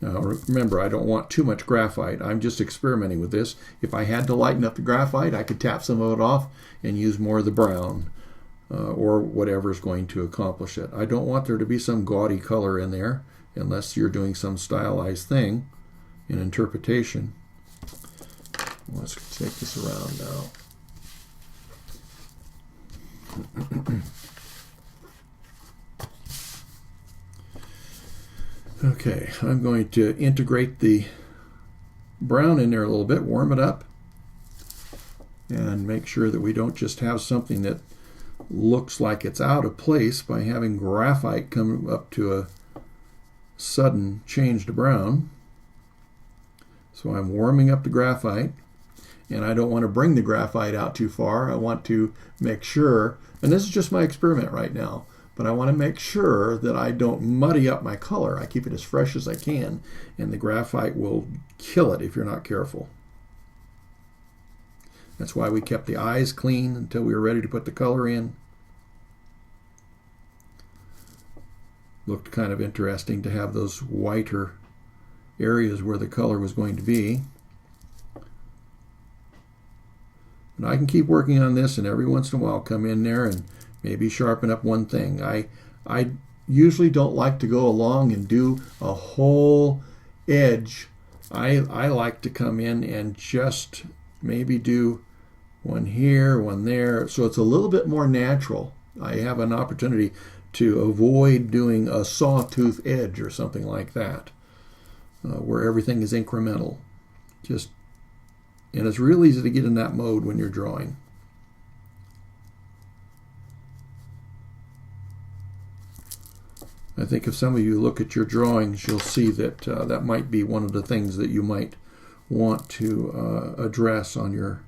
Now remember, I don't want too much graphite. I'm just experimenting with this. If I had to lighten up the graphite, I could tap some of it off and use more of the brown or whatever is going to accomplish it. I don't want there to be some gaudy color in there unless you're doing some stylized thing in interpretation. Let's take this around now. Okay, I'm going to integrate the brown in there a little bit, warm it up, and make sure that we don't just have something that looks like it's out of place by having graphite come up to a sudden change to brown. So I'm warming up the graphite, and I don't want to bring the graphite out too far. I want to make sure, and this is just my experiment right now, but I want to make sure that I don't muddy up my color. I keep it as fresh as I can, and the graphite will kill it if you're not careful. That's why we kept the eyes clean until we were ready to put the color in. Looked kind of interesting to have those whiter areas where the color was going to be. And I can keep working on this, and every once in a while come in there and maybe sharpen up one thing. I usually don't like to go along and do a whole edge. I like to come in and just maybe do one here, one there, so it's a little bit more natural. I have an opportunity to avoid doing a sawtooth edge or something like that, where everything is incremental. And it's real easy to get in that mode when you're drawing. I think if some of you look at your drawings, you'll see that that might be one of the things that you might want to address on your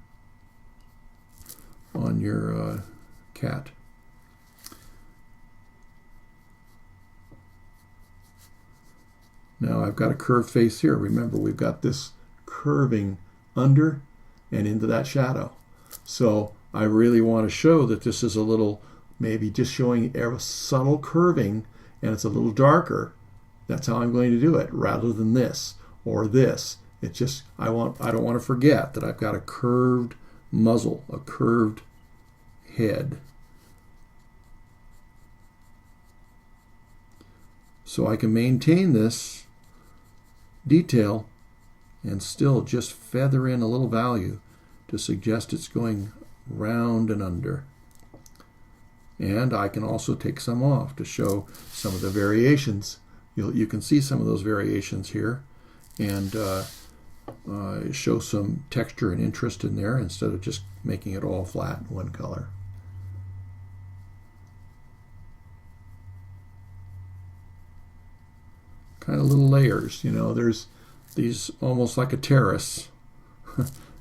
cat. Now I've got a curved face here. Remember, we've got this curving under and into that shadow. So I really want to show that this is a little, maybe just showing a subtle curving, and it's a little darker. That's how I'm going to do it, rather than this or this. It's just, I don't want to forget that I've got a curved muzzle, a curved head. So I can maintain this detail and still just feather in a little value to suggest it's going round and under. And I can also take some off to show some of the variations. You can see some of those variations here, and show some texture and interest in there instead of just making it all flat one color. Kind of little layers, there's these almost like a terrace,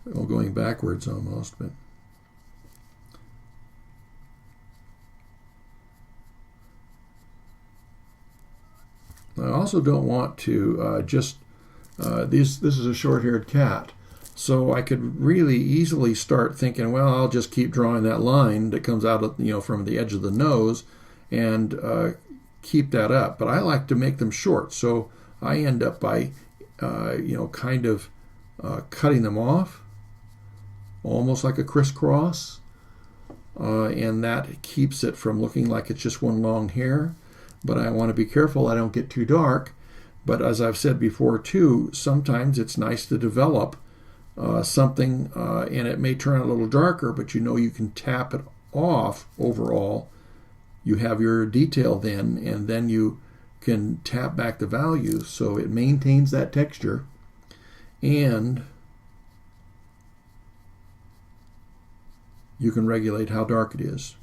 well, going backwards almost, but I also don't want to this is a short-haired cat, so I could really easily start thinking, well, I'll just keep drawing that line that comes out of, from the edge of the nose and keep that up. But I like to make them short, so I end up by kind of cutting them off, almost like a crisscross, and that keeps it from looking like it's just one long hair. But I want to be careful I don't get too dark. But as I've said before too, sometimes it's nice to develop something, and it may turn out a little darker, but you can tap it off overall. You have your detail then, and then you can tap back the value so it maintains that texture, and you can regulate how dark it is.